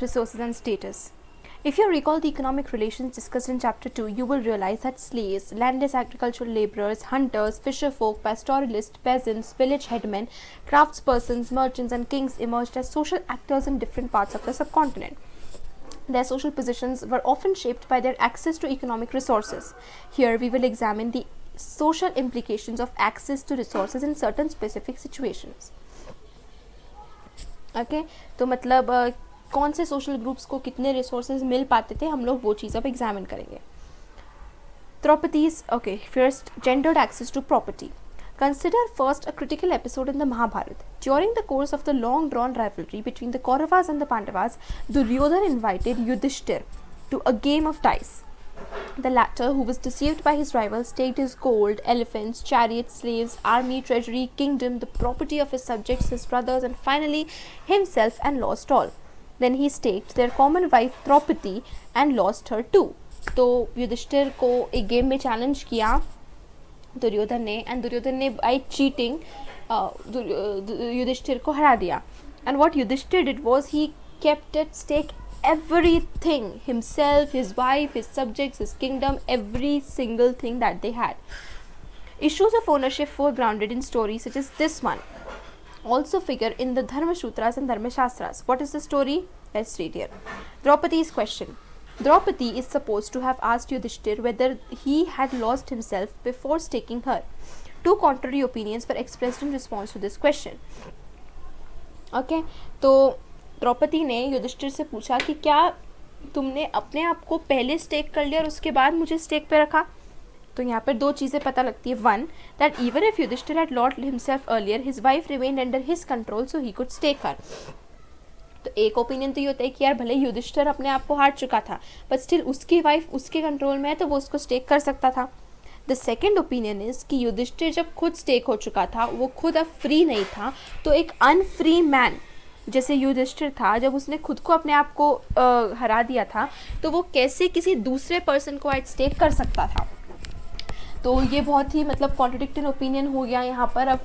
resources and status. If you recall the economic relations discussed in chapter 2, you will realize that slaves, landless agricultural laborers, hunters, fisherfolk, pastoralists, peasants, village headmen, craftspersons, merchants and kings emerged as social actors in different parts of the subcontinent. Their social positions were often shaped by their access to economic resources. Here we will examine the social implications of access to resources in certain specific situations. Okay, तो मतलब कौन से social groups को कितने resources मिल पाते थे, हम लोग वो चीज़ अब एग्जामिन करेंगे. Properties. Okay, first, gendered access to property. Consider first a critical episode in the Mahabharata. During the course of the long-drawn rivalry between the Kauravas and the Pandavas, Duryodhana invited Yudhishthir to a game of dice. The latter, who was deceived by his rivals, staked his gold, elephants, chariots, slaves, army, treasury, kingdom, the property of his subjects, his brothers, and finally himself, and lost all. Then he staked their common wife Draupadi and lost her too. तो युधिष्ठिर को एक game में challenge किया दुर्योधन ने, and Duryodhan ने bye cheating Yudhishthir को हरा दिया. And what Yudhishthira did was he kept at stake everything, himself, his wife, his subjects, his kingdom, every single thing that they had. Issues of ownership foregrounded in stories such as this one also figure in the Dharma Sutras and Dharma Shastras. What is the story? Let's read here. Draupadi's question. Draupadi is supposed to have asked Yudhishthir whether he had lost himself before staking her. Two contrary opinions were expressed in response to this question. Okay, तो द्रौपदी ने युधिष्ठिर से पूछा कि क्या तुमने अपने आप को पहले स्टेक कर लिया और उसके बाद मुझे स्टेक पे रखा. तो यहाँ पर दो चीज़ें पता लगती है. One, that even if Yudhishthira had lost himself earlier, his wife remained under his control so he could stake her. तो एक ओपिनियन तो ये होता है कि यार भले युधिष्ठिर अपने आप को हार चुका था, बट स्टिल उसकी वाइफ उसके कंट्रोल में है तो वो उसको स्टेक कर सकता था. द सेकेंड ओपिनियन इज कि युधिष्ठिर जब खुद स्टेक हो चुका था, वो खुद अब फ्री नहीं था, तो एक अनफ्री मैन जैसे युधिष्ठिर था, जब उसने खुद को अपने आप को हरा दिया था, तो वो कैसे किसी दूसरे पर्सन को एट स्टेक कर सकता था. तो ये बहुत ही मतलब कॉन्ट्रडिक्टिंग ओपिनियन हो गया यहाँ पर. अब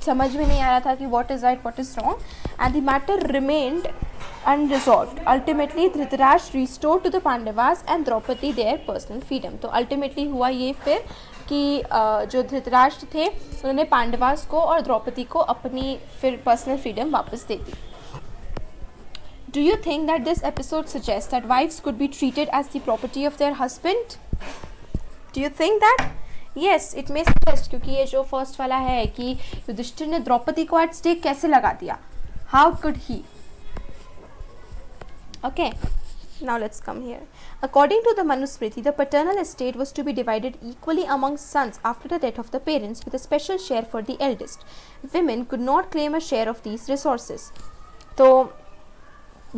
समझ में नहीं आ रहा था कि what is right what is wrong, and the matter remained unresolved. Ultimately Dhritarashtra restored to the Pandavas and Draupadi their personal freedom. तो अल्टीमेटली हुआ ये फिर कि जो धृतराष्ट्र थे उन्होंने पांडवास को और द्रौपदी को अपनी फिर पर्सनल फ्रीडम वापस दे दी. Do you think that this episode suggests that wives could be treated as the property of their husband? Do you think that? Yes, it may suggest, क्योंकि ये जो फर्स्ट वाला है कि युधिष्ठिर ने द्रौपदी को एट स्टेक कैसे लगा दिया. How could he? Okay, now let's come here. According to the Manusmriti, the paternal estate was to be divided equally among sons after the death of the parents, with a special share for the eldest. Women could not claim a share of these resources. तो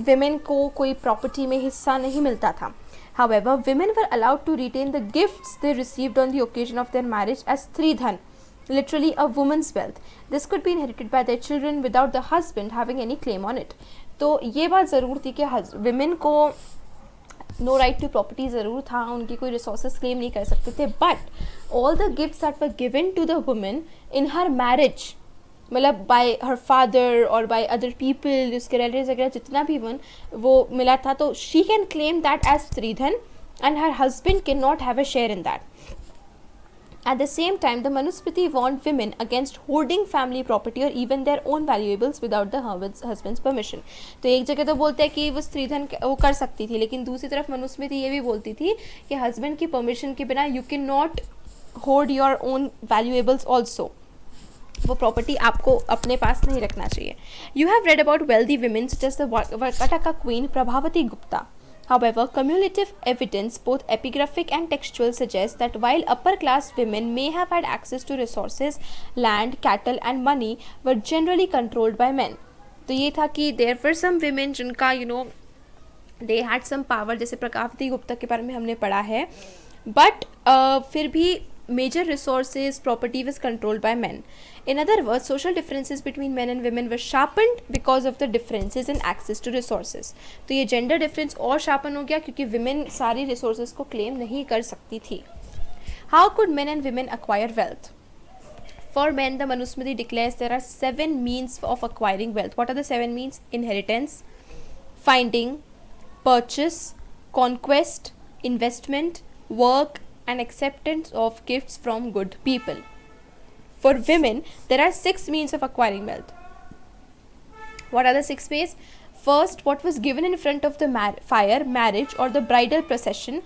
women को कोई property में हिस्सा नहीं मिलता था. However, women were allowed to retain the gifts they received on the occasion of their marriage as Stridhan, literally a woman's wealth. This could be inherited by their children without the husband having any claim on it. तो ये बात ज़रूर थी कि women को no right to property ज़रूर था, उनकी कोई रिसोर्सेज क्लेम नहीं कर सकते थे. But all the gifts that were given to the women in her marriage, मतलब बाय हर फादर और बाय अदर पीपल, उसके रिलेटिव्स वगैरह जितना भी वो मिला था, तो she can claim that as stridhan and her husband can not have a share in that. At the same time, the Manusmriti warned women against hoarding family property or even their own valuables without the husband's permission. तो एक जगह तो बोलते हैं कि वो स्त्रीधन वो कर सकती थी, लेकिन दूसरी तरफ मनुस्मृति ये भी बोलती थी कि हस्बैंड की परमिशन के बिना you can not hoard your own valuables also. वो प्रॉपर्टी आपको अपने पास नहीं रखना चाहिए. You have read about wealthy women such as the Vakataka queen Prabhavati Gupta. However, cumulative evidence, both epigraphic and textual, suggests that while upper-class women may have had access to resources, land, cattle, and money, were generally controlled by men. तो ये था कि there were some women जिनका they had some power, जैसे प्रभावती गुप्ता के बारे में हमने पढ़ा है, but फिर भी major resources, property was controlled by men. In other words, social differences between men and women were sharpened because of the differences in access to resources. तो ये gender difference और sharpen हो गया क्योंकि women सारी resources को claim नहीं कर सकती थी. How could men and women acquire wealth? For men, the Manusmriti declares there are 7 means of acquiring wealth. What are the 7 means? Inheritance, finding, purchase, conquest, investment, work, and acceptance of gifts from good people. For women, there are 6 means of acquiring wealth. What are the 6 ways? First, what was given in front of the fire, marriage, or the bridal procession,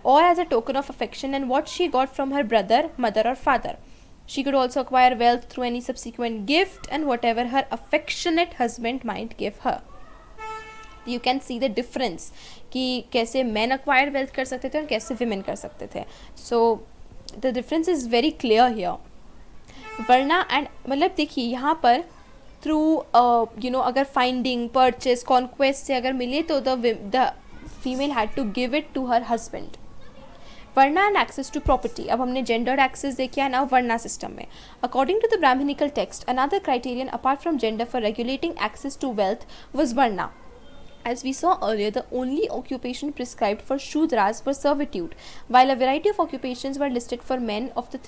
or as a token of affection, and what she got from her brother, mother, or father. She could also acquire wealth through any subsequent gift and whatever her affectionate husband might give her. You can see the difference कि कैसे men acquire wealth कर सकते थे और कैसे women कर सकते थे. So the difference is very clear here. वरना एंड मतलब देखिए यहाँ पर थ्रू अगर फाइंडिंग, परचेस, कॉन्क्वेस्ट से अगर मिले तो the female had to give it to her husband. Varna and access to property. अब हमने जेंडर्ड एक्सेस देखा है ना वर्णा सिस्टम में. According to the Brahmanical text, another criterion apart from gender for regulating access to wealth was varna. As we saw earlier, the only occupation prescribed for Shudras was servitude, while a variety of occupations were listed for men of the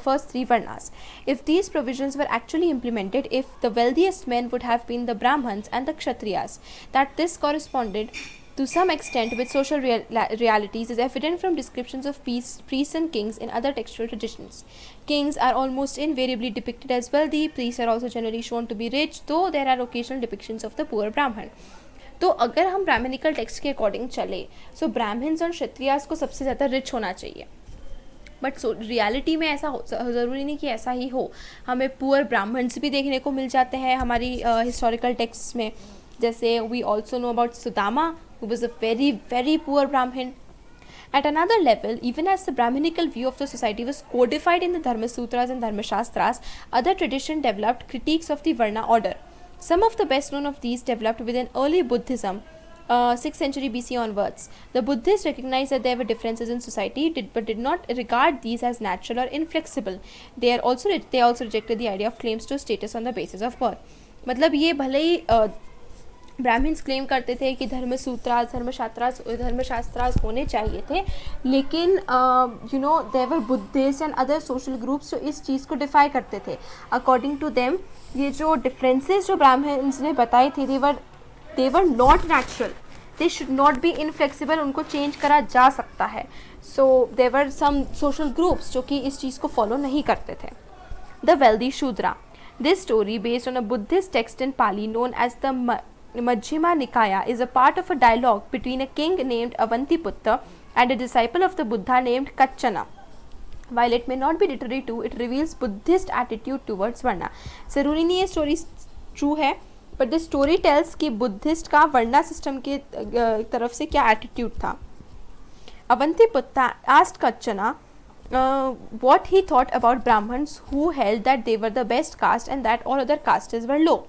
first three Varnas. If these provisions were actually implemented, if the wealthiest men would have been the Brahmins and the Kshatriyas, that this corresponded to some extent with social realities is evident from descriptions of priests and kings in other textual traditions. Kings are almost invariably depicted as wealthy, priests are also generally shown to be rich, though there are occasional depictions of the poor Brahman. तो अगर हम Brahminical text के according चले सो Brahmins और क्षत्रियास को सबसे ज़्यादा rich होना चाहिए. बट रियलिटी में ऐसा ज़रूरी नहीं कि ऐसा ही हो. हमें पुअर ब्राह्मण्स भी देखने को मिल जाते हैं हमारी हिस्टोरिकल टेक्स्ट में. जैसे we also know about Sudama who was a very very poor Brahmin. At another level, even as the Brahminical view of the society was codified in the Dharma Sutras and Dharma Shastras, other traditions developed critiques of the Varna order. Some of the best known of these developed within early Buddhism, 6th century BC onwards. The Buddhists recognized that there were differences in society, but did not regard these as natural or inflexible. They also rejected the idea of claims to status on the basis of birth. मतलब ये भले ही Brahmins claim करते थे कि धर्मशास्त्रास होने चाहिए थे, लेकिन there were Buddhist and other social groups जो इस चीज़ को डिफाई करते थे. अकॉर्डिंग टू देम ये जो डिफरेंसेस जो ब्राह्मण्स ने बताए थे they were not natural, they should not be inflexible, उनको चेंज करा जा सकता है. So there were some social groups जो कि इस चीज़ को फॉलो नहीं करते थे. The wealthy Shudra. This story based on a Buddhist text in Pali known as the Majjhima Nikaya is a part of a dialogue between a king named Avantiputta and a disciple of the Buddha named Kachana. While it may not be literary too, it reveals Buddhist attitude towards Varna. ज़रूरी नहीं ये story true है, but the story tells कि Buddhist का Varna system के तरफ से क्या attitude था. Avantiputta asked Kachana what he thought about Brahmins who held that they were the best caste and that all other castes were low.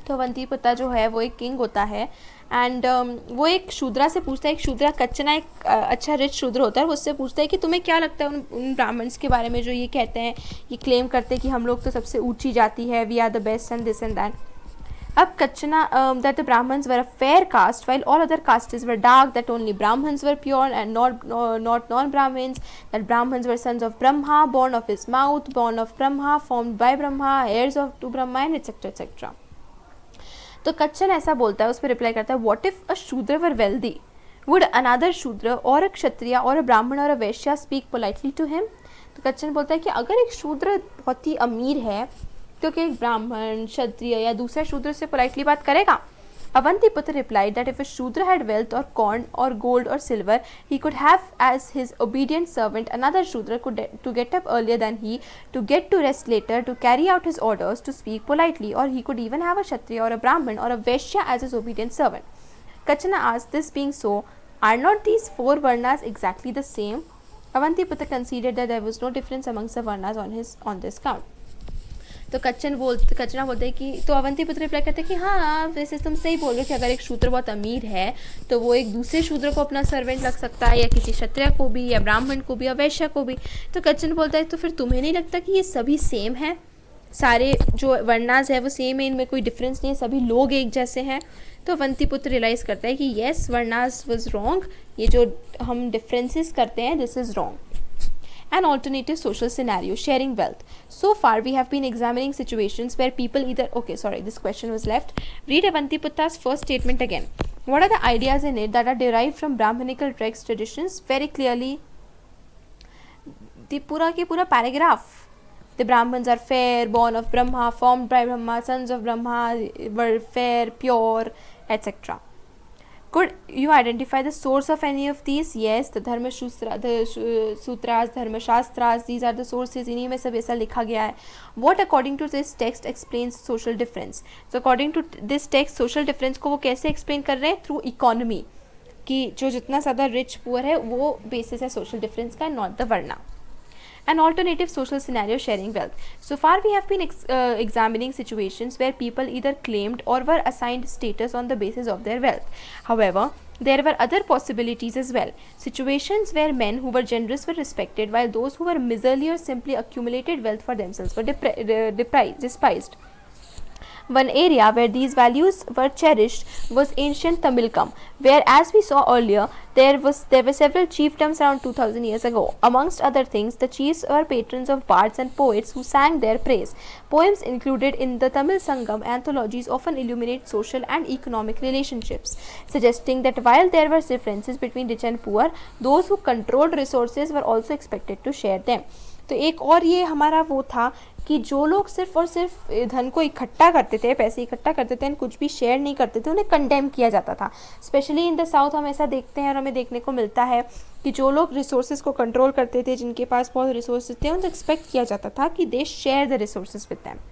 तो अवंतीपुत्ता जो है वो एक किंग होता है एंड वो एक शूद्रा से पूछता है. एक शूद्रा कच्चना एक अच्छा रिच शूद्र होता है. वो उससे पूछता है कि तुम्हें क्या लगता है उन ब्राह्मण्स के बारे में जो ये कहते हैं, ये क्लेम करते हैं कि हम लोग तो सबसे ऊंची जाति है, we are the best and this and that. अब कच्चना that the Brahmins were a fair caste while all other castes were dark, that only Brahmins were pure and not non Brahmins, that Brahmins were sons of Brahma, born of his mouth, born of Brahma, formed by Brahma, heirs of to Brahma and etc. तो कच्चन ऐसा बोलता है, उस पर reply करता है, what if a शूद्र वर wealthy, would another शूद्र और अ क्षत्रिय और अ ब्राह्मण और अ वैश्य स्पीक पोलाइटली टू हिम. तो कच्चन बोलता है कि अगर एक शूद्र बहुत ही अमीर है तो क्या एक ब्राह्मण, क्षत्रिय या दूसरा शूद्र से पोलाइटली बात करेगा. Avantiputta replied that if a Shudra had wealth or corn or gold or silver, he could have as his obedient servant another Shudra to get up earlier than he, to get to rest later, to carry out his orders, to speak politely, or he could even have a Kshatriya or a Brahman or a Vaishya as his obedient servant. Kachana asked, this being so, are not these 4 Varnas exactly the same? Avantiputta considered that there was no difference amongst the Varnas on this count. तो कच्चना बोलते हैं कि तो Avantiputra reply करते हैं कि हाँ वैसे तुम सही बोल रहे हो कि अगर एक शूद्र बहुत अमीर है तो वो एक दूसरे शूद्र को अपना सर्वेंट लग सकता है, या किसी क्षत्रिय को भी, या ब्राह्मण को भी, या वैश्य को भी. तो कच्चन बोलता है तो फिर तुम्हें नहीं लगता कि ये सभी सेम है, सारे जो वर्णास है वो सेम है, इनमें कोई डिफरेंस नहीं है, सभी लोग एक जैसे हैं. तो अवंतीपुत्र रियलाइज़ करता है कि येस वर्णास वाज रॉन्ग, ये जो हम डिफरेंसेस करते हैं this is wrong. An alternative social scenario, sharing wealth. So far we have been examining situations where people either, this question was left. Read Avantiputta's first statement again. What are the ideas in it that are derived from Brahmanical texts traditions? Very clearly, the पूरा की पूरा paragraph. The Brahmins are fair, born of Brahma, formed by Brahma, sons of Brahma, were fair, pure, etc. Could you identify the source of any of these? Yes, the Dharma Shustra, the Sutras, Dharma Shastras, these are the sources. इन्हीं में सब ऐसा लिखा गया है. What according to this text explains social difference? So according to this text, social difference को वो कैसे explain कर रहे हैं? Through economy. कि जो जितना ज़्यादा rich poor है वो basis है social difference का, not the varna. An alternative social scenario sharing wealth. So far we have been examining situations where people either claimed or were assigned status on the basis of their wealth. However, there were other possibilities as well. Situations where men who were generous were respected while those who were miserly or simply accumulated wealth for themselves were despised. One area where these values were cherished was ancient Tamilkam, where, as we saw earlier, there were several chiefdoms around 2000 years ago. Amongst other things, the chiefs were patrons of bards and poets who sang their praise. Poems included in the Tamil Sangam anthologies often illuminate social and economic relationships, suggesting that while there were differences between rich and poor, those who controlled resources were also expected to share them. तो एक और ये हमारा वो था कि जो लोग सिर्फ और सिर्फ धन को इकट्ठा करते थे, पैसे इकट्ठा करते थे, कुछ भी शेयर नहीं करते थे, उन्हें कंडेम किया जाता था. स्पेशली इन द साउथ हम ऐसा देखते हैं और हमें देखने को मिलता है कि जो लोग रिसोर्सेज को कंट्रोल करते थे, जिनके पास बहुत रिसोर्सेज थे, उनको एक्सपेक्ट किया जाता था कि they share the resources with them.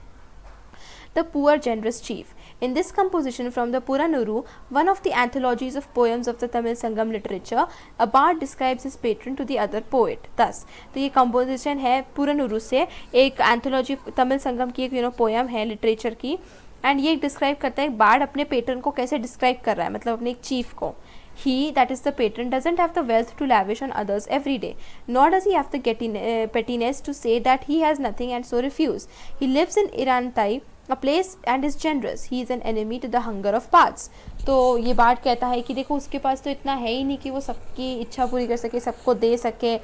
The poor generous chief. In this composition from the Puranuru, one of the anthologies of poems of the Tamil Sangam literature, a bard describes his patron to the other poet. Thus, तो ये composition है पुरानुरु से, एक anthology Tamil संगम की एक poem है literature की, and ये डिस्क्राइब करता है एक बार्ड अपने पेट्रन को कैसे डिस्क्राइब कर रहा है, मतलब अपने एक चीफ को. He, that is the patron, doesn't have the wealth to lavish on others every day, nor does he have the pettiness to say that he has nothing and so refuse. He lives in Irantai, a place, and is generous. He is an enemy to the hunger of parts. तो ये बात कहता है कि देखो उसके पास तो इतना है ही नहीं कि वो सबकी इच्छा पूरी कर सके, सबको दे सके,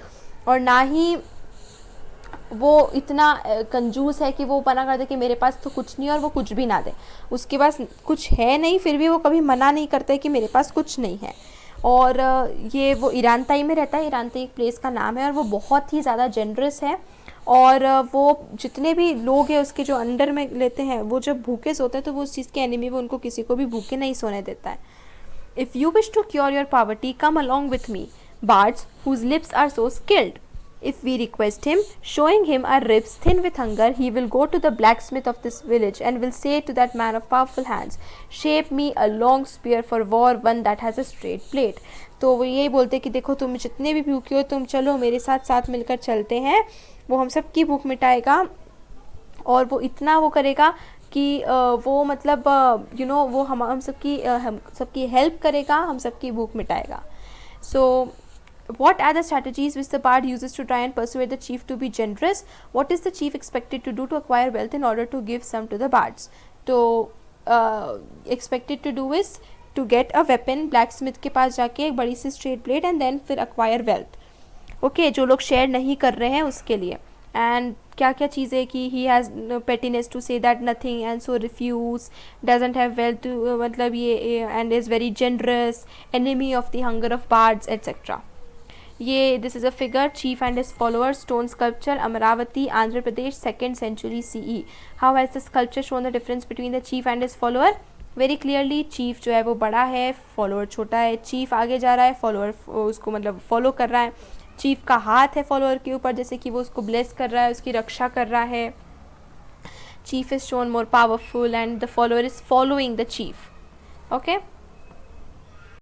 और ना ही वो इतना कंजूस है कि वो मना कर दे कि मेरे पास तो कुछ नहीं और वो कुछ भी ना दे. उसके पास कुछ है नहीं, फिर भी वो कभी मना नहीं करता है कि मेरे पास कुछ नहीं है. और ये वो ईरानताई में रहता है. ईरानताई एक प्लेस का नाम है, और वो बहुत ही ज़्यादा जनरस है. और वो जितने भी लोग हैं उसके जो अंडर में लेते हैं, वो जब भूखे सोते हैं तो वो उस चीज़ के एनिमी, वो उनको किसी को भी भूखे नहीं सोने देता है. If you wish to cure your poverty, come along with me, bards whose lips are so skilled. If we request him, showing him our ribs thin with hunger, he will go to the blacksmith of this village and will say to that man of powerful hands, shape me a long spear for war, one that has a straight blade. तो वो यही बोलते कि देखो तुम जितने भी भूखे हो, तुम चलो मेरे साथ साथ मिलकर चलते हैं, वो हम सबकी भूख मिटाएगा, और वो इतना वो करेगा कि वो मतलब वो हम सबकी हेल्प करेगा, हम सबकी भूख मिटाएगा. सो what are the strategies which the bard uses to try and persuade the chief to be generous? What is the chief expected to do to acquire wealth in order to give some to the bards? तो expected to do is to get a weapon, blacksmith के पास जाके एक बड़ी सी straight blade, and then फिर acquire wealth. Okay, जो लोग share नहीं कर रहे हैं उसके लिए. एंड क्या क्या चीज़ें कि he has pettiness to say that nothing and so refuse, doesn't have wealth to मतलब ये, and is very generous, enemy of the hunger of bards, etc. ये this is a figure, cheap and his followers, stone sculpture, Amravati, Andhra Pradesh, 2nd century CE. How has the sculpture shown the difference between the cheap and his follower? Very clearly, chief जो है वो बड़ा है, follower छोटा है. Chief आगे जा रहा है, फॉलोअर उसको मतलब फॉलो कर रहा है. चीफ का हाथ है फॉलोअर के ऊपर, जैसे कि वो उसको ब्लेस कर रहा है, उसकी रक्षा कर रहा है. Chief is shown more powerful and the follower is following the chief. Okay.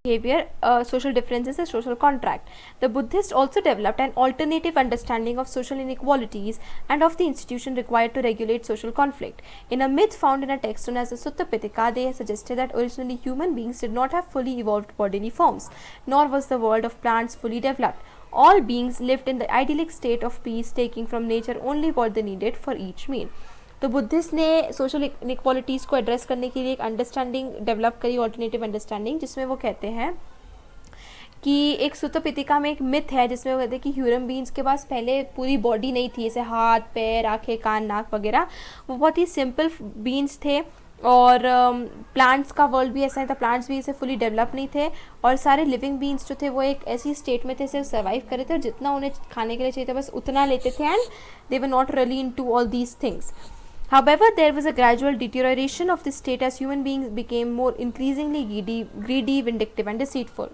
Behavior, social differences, and social contract. The Buddhists also developed an alternative understanding of social inequalities and of the institution required to regulate social conflict. In a myth found in a text known as the Sutta Pitaka, they suggested that originally human beings did not have fully evolved bodily forms, nor was the world of plants fully developed. All beings lived in the idyllic state of peace, taking from nature only what they needed for each meal. तो Buddhist ने social inequalities को address करने के लिए एक understanding develop करी, alternative understanding, जिसमें वो कहते हैं कि एक सुत्ता पितिका में एक मिथ है जिसमें वो कहते हैं कि ह्यूमन बींग्स के पास पहले पूरी बॉडी नहीं थी, जैसे हाथ, पैर, आँखें, कान, नाक वगैरह. वो बहुत ही सिंपल बींग्स थे और प्लांट्स का वर्ल्ड भी ऐसा ही था, प्लांट्स भी इसे फुली डेवलप नहीं थे, और सारे लिविंग बींग्स जो थे वो एक ऐसी स्टेट में थे, सिर्फ सर्वाइव कर रहे थे और जितना उन्हें खाने के लिए चाहिए था बस उतना लेते थे, and they were not really into all these things. However, there was a gradual deterioration of this state as human beings became more increasingly greedy, vindictive and deceitful.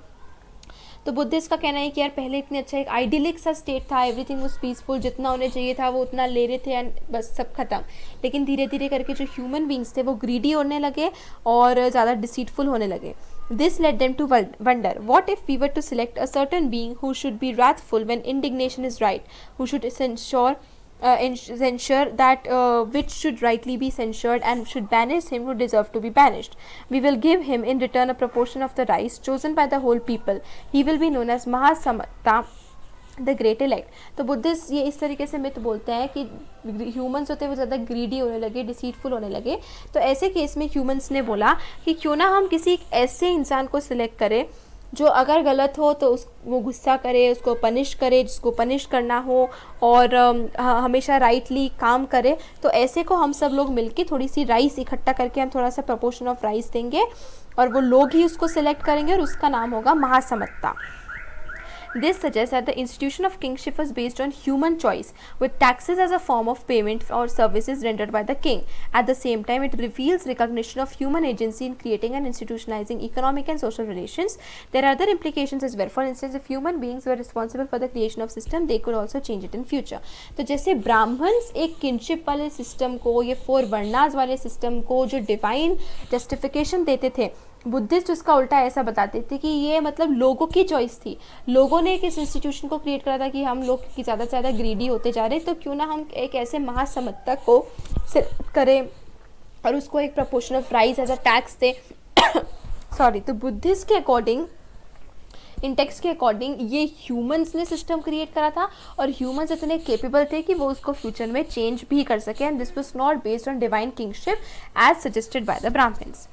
तो बुद्धिस्ट का कहना है कि यार पहले इतने अच्छा एक आइडियलिक सा स्टेट था, एवरीथिंग वाज पीसफुल, जितना उन्हें चाहिए था वो उतना ले रहे थे एंड बस सब खत्म. लेकिन धीरे धीरे करके जो ह्यूमन बींग्स थे वो ग्रीडी होने लगे और ज़्यादा डिसीटफुल होने लगे. This led them to wonder, what if we were to select a certain being who should be wrathful when indignation is right, who should censure that which should rightly be censured, and should banish him who deserve to be banished. We will give him in return a proportion of the rice chosen by the whole people. He will be known as Mahasamatta, the great elect. तो Buddhist ये इस तरीके से myth बोलते हैं कि humans होते हैं वो ज़्यादा ग्रीडी होने लगे, डिसीटफुल होने लगे. तो ऐसे केस में ह्यूमंस ने बोला कि क्यों ना हम किसी ऐसे इंसान को सिलेक्ट करें जो अगर गलत हो तो वो गुस्सा करे, उसको पनिश करे जिसको पनिश करना हो, और हमेशा राइटली काम करे. तो ऐसे को हम सब लोग मिलके थोड़ी सी राइस इकट्ठा करके हम थोड़ा सा प्रपोर्शन ऑफ राइस देंगे और वो लोग ही उसको सिलेक्ट करेंगे और उसका नाम होगा महासमत्ता. This suggests that the institution of kingship was based on human choice, with taxes as a form of payment or services rendered by the king. At the same time, it reveals recognition of human agency in creating and institutionalizing economic and social relations. There are other implications as well. For instance, if human beings were responsible for the creation of system, they could also change it in future. तो जैसे Brahmins एक kingship वाले system को, ये 4 वर्णास वाले system को जो divine justification देते थे, बुद्धिस्ट उसका उल्टा ऐसा बताते थे कि ये मतलब लोगों की चॉइस थी. लोगों ने एक इस इंस्टीट्यूशन को क्रिएट करा था कि हम लोग की ज़्यादा से ज़्यादा ग्रीडी होते जा रहे, तो क्यों ना हम एक ऐसे महासमत्तक को सिलेक्ट करें और उसको एक proportion of rice as a tax दे. सॉरी. तो बुद्धिस्ट के अकॉर्डिंग, इन टेक्स्ट के अकॉर्डिंग, ये ह्यूमंस ने सिस्टम क्रिएट करा था और ह्यूमंस इतने केपेबल थे कि वो उसको फ्यूचर में चेंज भी कर सके, and this was not based on divine kingship as suggested by the Brahmins.